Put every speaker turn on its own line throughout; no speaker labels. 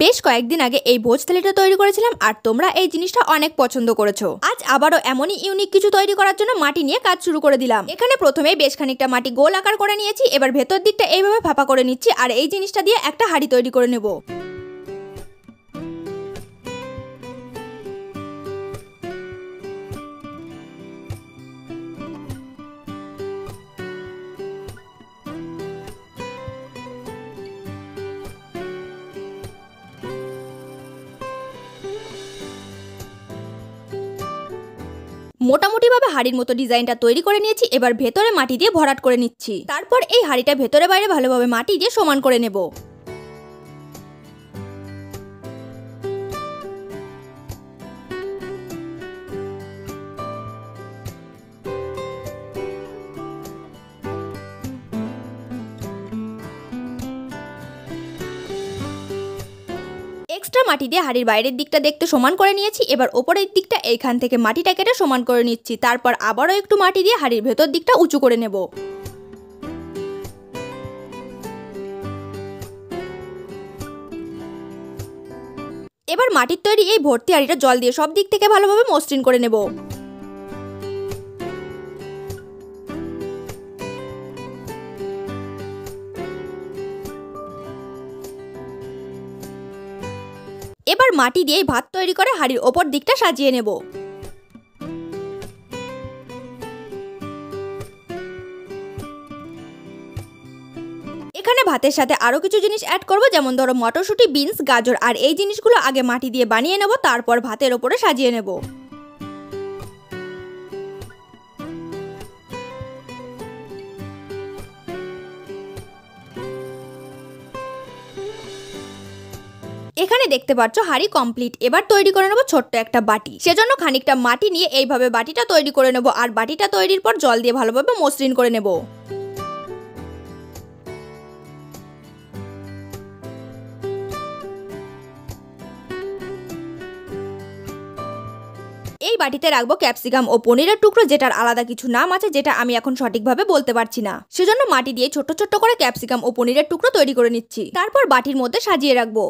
বেশ কয়েকদিন আগে এই ভোজ থালিটা তৈরি করেছিলাম আর তোমরা এই জিনিসটা অনেক পছন্দ করেছো। আজ আবারও এমনই ইউনিক কিছু তৈরি করার জন্য মাটি নিয়ে কাজ শুরু করে দিলাম। এখানে প্রথমেই বেশ খানিকটা মাটি গোল আকার করে নিয়েছি, এবার ভেতর দিকটা এইভাবে ফাঁপা করে নিচ্ছি আর এই জিনিসটা দিয়ে একটা হাঁড়ি তৈরি করে নেব। মোটামুটি ভাবে হাড়ির মতো ডিজাইনটা তৈরি করে নিয়েছি, এবার ভেতরে মাটি দিয়ে ভরাট করে নিচ্ছি। তারপর এই হাড়িটা ভেতরে বাইরে ভালোভাবে মাটি দিয়ে সমান করে নেব। এক্সট্রা মাটি দিয়ে হাড়ির বাইরের দিকটা দেখতে সমান করে নিয়েছি, এবার ওপরের দিকটা এইখান থেকে মাটিটা কেটে সমান করে নিচ্ছি। তারপর আবারও একটু মাটি দিয়ে হাড়ির ভেতর দিকটা উঁচু করে নেব। এবার মাটির তৈরি এই ভর্তি হাড়িটা জল দিয়ে সব দিক থেকে ভালোভাবে মসৃণ করে নেব। এবার মাটি দিয়ে ভাত তৈরি করে হাড়ির ওপর দিকটা সাজিয়ে নেব। এখানে ভাতের সাথে আরো কিছু জিনিস অ্যাড করব, যেমন ধরো মটরশুঁটি, বিনস, গাজর, আর এই জিনিসগুলো আগে মাটি দিয়ে বানিয়ে নেব, তারপর ভাতের ওপরে সাজিয়ে নেব। এখানে দেখতে পাচ্ছ হাঁড়ি কমপ্লিট। এবার তৈরি করে নেব ছোট্ট একটা বাটি। সেজন্য খানিকটা মাটি নিয়ে এইভাবে বাটিটা তৈরি করে নেব আর বাটিটা তৈরির পর জল দিয়ে ভালোভাবে মসৃণ করে নেব। এই বাটিতে রাখবো ক্যাপসিকাম ও পনিরের টুকরো, যেটার আলাদা কিছু নাম আছে যেটা আমি এখন সঠিকভাবে বলতে পারছি না। সেজন্য মাটি দিয়ে ছোট ছোট করে ক্যাপসিকাম ও পনিরের টুকরো তৈরি করে নিচ্ছি। তারপর বাটির মধ্যে সাজিয়ে রাখবো।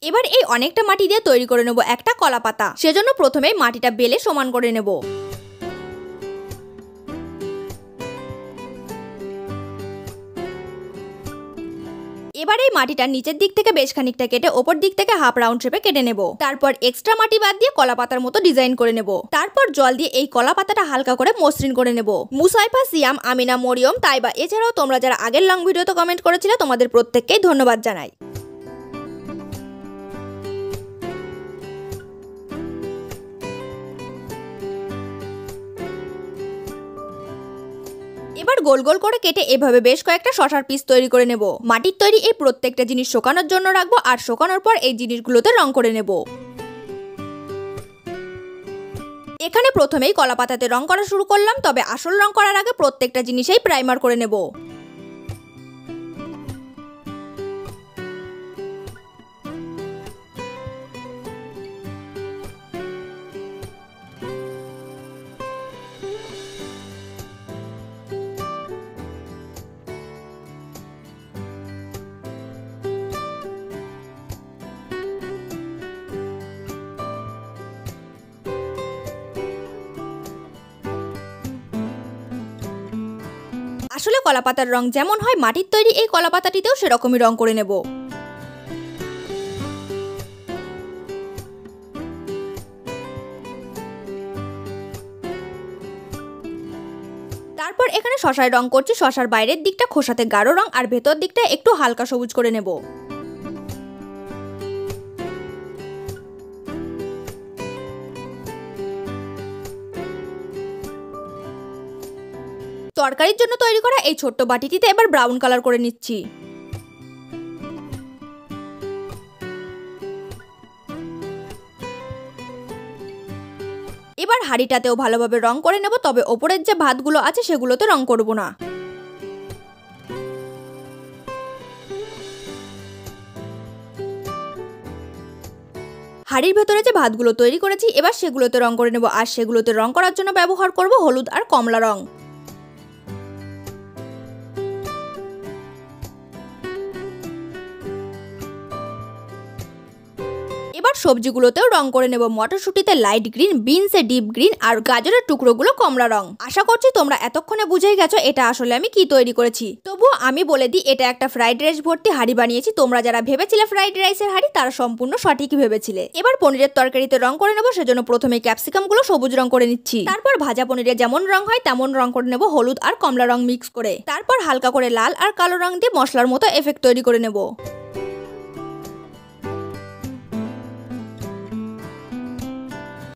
এবার এই অনেকটা মাটি দিয়ে তৈরি করে নেব একটা কলা পাতা। সেজন্য প্রথমে মাটিটা বেলে সমান করে নেব। এবার এই মাটিটা নিচের দিক থেকে বেশ খানিকটা কেটে ওপর দিক থেকে হাফ রাউন্ড শেপে কেটে নেব। তারপর এক্সট্রা মাটি বাদ দিয়ে কলা পাতার মতো ডিজাইন করে নেব। তারপর জল দিয়ে এই কলা পাতাটা হালকা করে মসৃণ করে নেব। মুসাইফা, সিয়াম, আমিনা, মরিয়ম, তাইবা, এছাড়াও তোমরা যারা আগের লং ভিডিওতে কমেন্ট করেছিলে তোমাদের প্রত্যেককেই ধন্যবাদ জানাই। এবার গোল গোল করে কেটে এভাবে বেশ কয়েকটা শসার পিস তৈরি করে নেব। মাটির তৈরি এই প্রত্যেকটা জিনিস শুকানোর জন্য রাখবো আর শুকানোর পর এই জিনিসগুলোতে রং করে নেব। এখানে প্রথমেই কলা পাতাতে রং করা শুরু করলাম, তবে আসল রং করার আগে প্রত্যেকটা জিনিসেই প্রাইমার করে নেব। আসলে কলাপাতার রং যেমন হয় মাটির তৈরি এই কলাপাতাটিতেও সেরকমই রং করে নেব। তারপর এখানে শসায় রং করছি। শসার বাইরের দিকটা খোসাতে গাঢ় রং আর ভেতর দিকটা একটু হালকা সবুজ করে নেব। তরকারির জন্য তৈরি করা এই ছোট্ট বাটিটিতে এবার ব্রাউন কালার করে নিচ্ছি। এবার হাঁড়িটাতেও ভালোভাবে রং করে নেব, তবে ওপরের যে ভাতগুলো আছে সেগুলোতে রং করব না। হাড়ির ভেতরে যে ভাতগুলো তৈরি করেছি এবার সেগুলোতে রং করে নেব, আর সেগুলোতে রং করার জন্য ব্যবহার করব হলুদ আর কমলা রং। সবজিগুলোতেও রং করে নেব। মটরশুটিতে লাইট গ্রিন, বিনসে ডিপ গ্রিন আর গাজরের টুকরোগুলো কমলা রং। আশা করছি তোমরা এতক্ষণে বুঝেই গেছো এটা আসলে আমি কি তৈরি করেছি। তবুও আমি বলে দিই, এটা একটা ফ্রাইড রাইস ভর্তি হাঁড়ি বানিয়েছি। তোমরা যারা ভেবেছিলে ফ্রাইড রাইসের হাঁড়ি, তারা সম্পূর্ণ সঠিকই ভেবেছিলে। এবার পনিরের তরকারিতে রং করে নেবো, সেজন্য প্রথমে ক্যাপসিকাম গুলো সবুজ রং করে নিচ্ছি। তারপর ভাজা পনিরে যেমন রং হয় তেমন রং করে নেবো, হলুদ আর কমলা রং মিক্স করে। তারপর হালকা করে লাল আর কালো রং দিয়ে মশলার মতো এফেক্ট তৈরি করে নেব।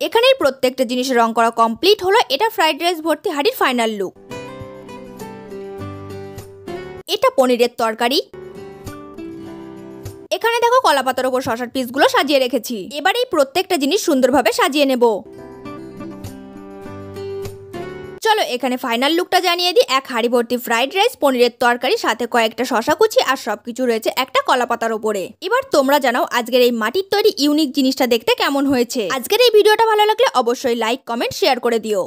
এখানেই প্রত্যেকটা জিনিসের রং করা কমপ্লিট হলো। এটা ফ্রাইড রাইস ভর্তি হাঁড়ির ফাইনাল লুক। এটা পনিরের তরকারি। এখানে দেখো কলা পাতার উপর শসার পিসগুলো সাজিয়ে রেখেছি। এবার এই প্রত্যেকটা জিনিস সুন্দরভাবে সাজিয়ে নেব। চলো এখানে ফাইনাল লুকটা জানিয়ে দিই। এক হাঁড়ি ভর্তি ফ্রাইড রাইস, পনিরের তরকারি, সাথে কয়েকটা শসা কুচি আর সবকিছু রয়েছে একটা কলা পাতার উপরে। এবার তোমরা জানাও আজকের এই মাটির তৈরি ইউনিক জিনিসটা দেখতে কেমন হয়েছে। আজকের এই ভিডিওটা ভালো লাগলে অবশ্যই লাইক, কমেন্ট, শেয়ার করে দিও।